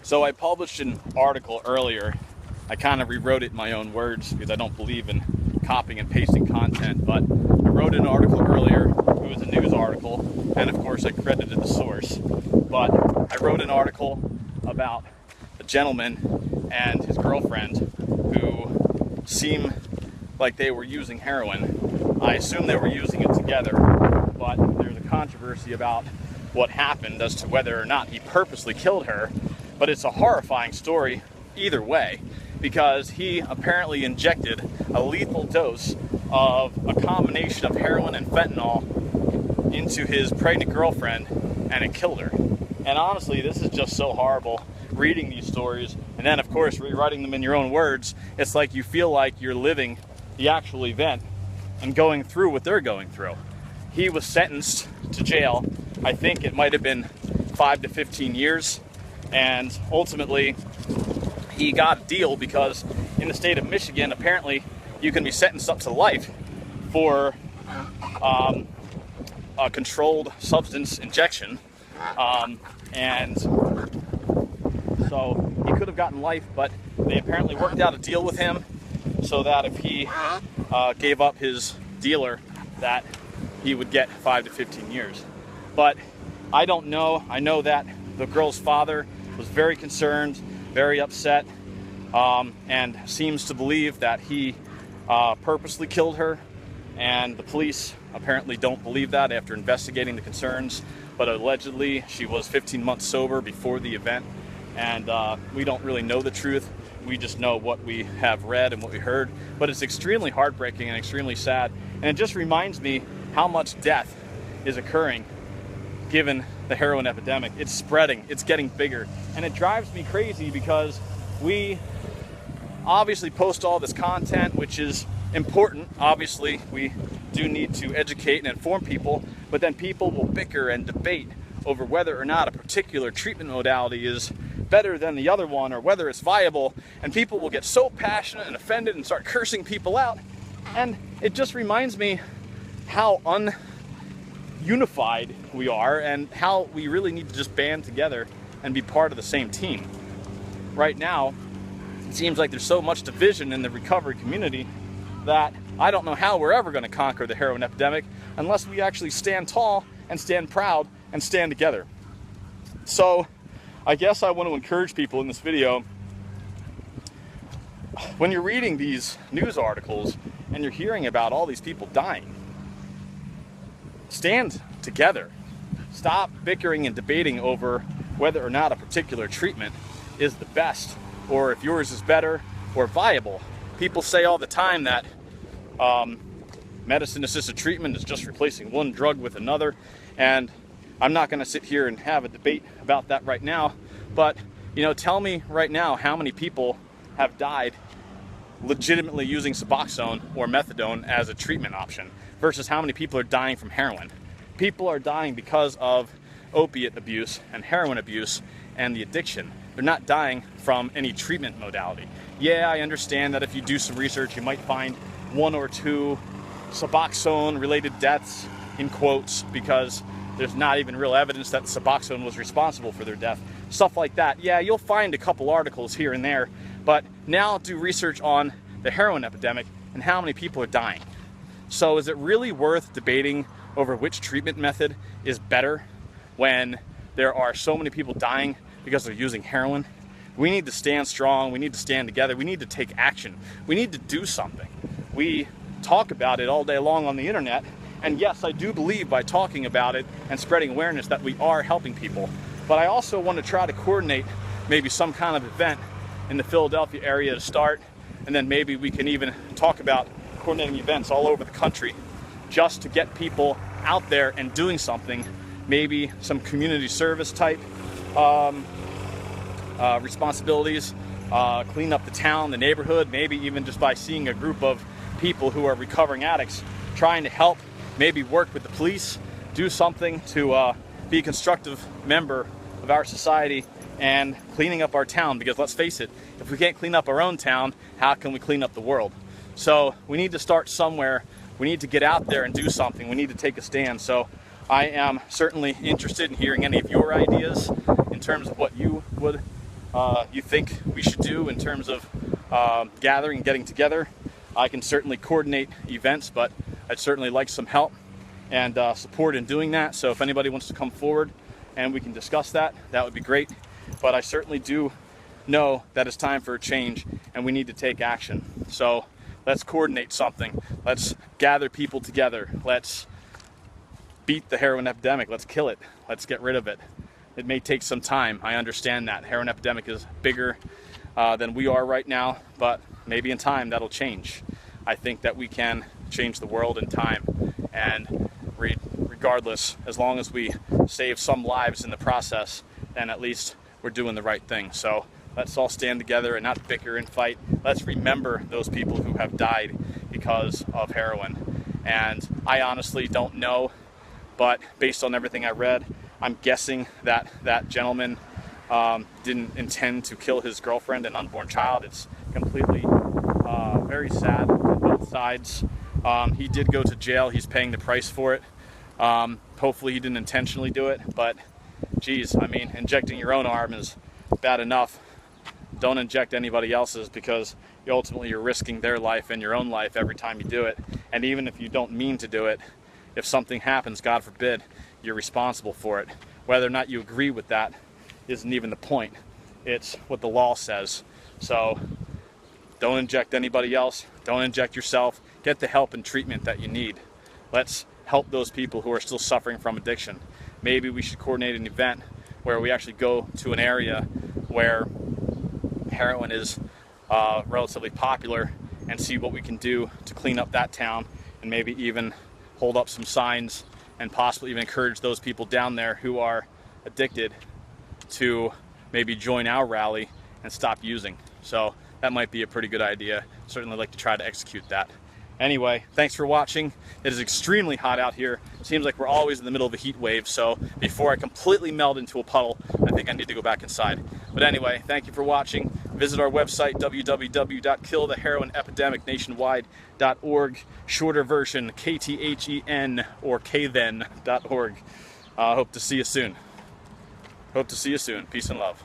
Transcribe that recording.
So I published an article earlier. I kind of rewrote it in my own words because I don't believe in copying and pasting content, but I wrote an article earlier. It was a news article, and of course I credited the source. But I wrote an article about a gentleman and his girlfriend who seem like they were using heroin. I assume they were using it together, but there's a controversy about what happened as to whether or not he purposely killed her. But it's a horrifying story either way, because he apparently injected a lethal dose of a combination of heroin and fentanyl into his pregnant girlfriend, and it killed her. And honestly, this is just so horrible, reading these stories, and then of course rewriting them in your own words. It's like you feel like you're living the actual event and going through what they're going through. He was sentenced to jail. I think it might have been 5 to 15 years. And ultimately, he got a deal because in the state of Michigan, apparently, you can be sentenced up to life for a controlled substance injection. And so he could have gotten life, but they apparently worked out a deal with him so that if he gave up his dealer, that he would get 5 to 15 years. But I don't know. I know that the girl's father was very concerned, very upset, and seems to believe that he purposely killed her. And the police apparently don't believe that after investigating the concerns. But allegedly, she was 15 months sober before the event. And we don't really know the truth. We just know what we have read and what we heard. But it's extremely heartbreaking and extremely sad. And it just reminds me how much death is occurring given the heroin epidemic. It's spreading, it's getting bigger, and it drives me crazy because we obviously post all this content, which is important. Obviously, we do need to educate and inform people, but then people will bicker and debate over whether or not a particular treatment modality is better than the other one or whether it's viable, and people will get so passionate and offended and start cursing people out. And it just reminds me how unified we are and how we really need to just band together and be part of the same team. Right now, it seems like there's so much division in the recovery community that I don't know how we're ever going to conquer the heroin epidemic unless we actually stand tall and stand proud and stand together. So I guess I want to encourage people in this video, when you're reading these news articles and you're hearing about all these people dying, stand together. Stop bickering and debating over whether or not a particular treatment is the best, or if yours is better or viable. People say all the time that medicine-assisted treatment is just replacing one drug with another, and I'm not going to sit here and have a debate about that right now, but tell me right now how many people have died legitimately using Suboxone or methadone as a treatment option versus how many people are dying from heroin. People are dying because of opiate abuse and heroin abuse and the addiction. They're not dying from any treatment modality. Yeah, I understand that if you do some research, you might find 1 or 2 Suboxone-related deaths, in quotes, because there's not even real evidence that Suboxone was responsible for their death. Stuff like that. Yeah, you'll find a couple articles here and there, but now do research on the heroin epidemic and how many people are dying. So is it really worth debating over which treatment method is better when there are so many people dying because they're using heroin? We need to stand strong. We need to stand together. We need to take action. We need to do something. We talk about it all day long on the internet. And yes, I do believe by talking about it and spreading awareness that we are helping people. But I also want to try to coordinate maybe some kind of event in the Philadelphia area to start. And then maybe we can even talk about coordinating events all over the country just to get people out there and doing something. Maybe some community service type responsibilities, clean up the town, the neighborhood, maybe even just by seeing a group of people who are recovering addicts, trying to help, maybe work with the police, do something to be a constructive member of our society and cleaning up our town, because let's face it, if we can't clean up our own town, how can we clean up the world? So we need to start somewhere. We need to get out there and do something. We need to take a stand. So I am certainly interested in hearing any of your ideas in terms of what you would you think we should do in terms of gathering and getting together. I can certainly coordinate events, but I'd certainly like some help and support in doing that. So if anybody wants to come forward and we can discuss that, that would be great. But I certainly do know that it's time for a change and we need to take action. So let's coordinate something. Let's gather people together. Let's beat the heroin epidemic. Let's kill it. Let's get rid of it. It may take some time. I understand that. Heroin epidemic is bigger than we are right now, but maybe in time that'll change. I think that we can change the world in time, and regardless, as long as we save some lives in the process, then at least we're doing the right thing. So let's all stand together and not bicker and fight. Let's remember those people who have died because of heroin. And I honestly don't know, but based on everything I read, I'm guessing that that gentleman didn't intend to kill his girlfriend and unborn child. It's completely very sad on both sides. He did go to jail. He's paying the price for it. Hopefully he didn't intentionally do it, but geez, I mean, injecting your own arm is bad enough. Don't inject anybody else's, because ultimately you're risking their life and your own life every time you do it. And even if you don't mean to do it, if something happens, God forbid, you're responsible for it. Whether or not you agree with that isn't even the point. It's what the law says. So don't inject anybody else. Don't inject yourself. Get the help and treatment that you need. Let's help those people who are still suffering from addiction. Maybe we should coordinate an event where we actually go to an area where heroin is relatively popular and see what we can do to clean up that town, and maybe even hold up some signs and possibly even encourage those people down there who are addicted to maybe join our rally and stop using. So that might be a pretty good idea. Certainly like to try to execute that. Anyway, thanks for watching. It is extremely hot out here. It seems like we're always in the middle of a heat wave, so before I completely melt into a puddle, I think I need to go back inside. But anyway, thank you for watching. Visit our website, www.killtheheroinepidemicnationwide.org. Shorter version, KTHEN or KThen.org. Hope to see you soon. Peace and love.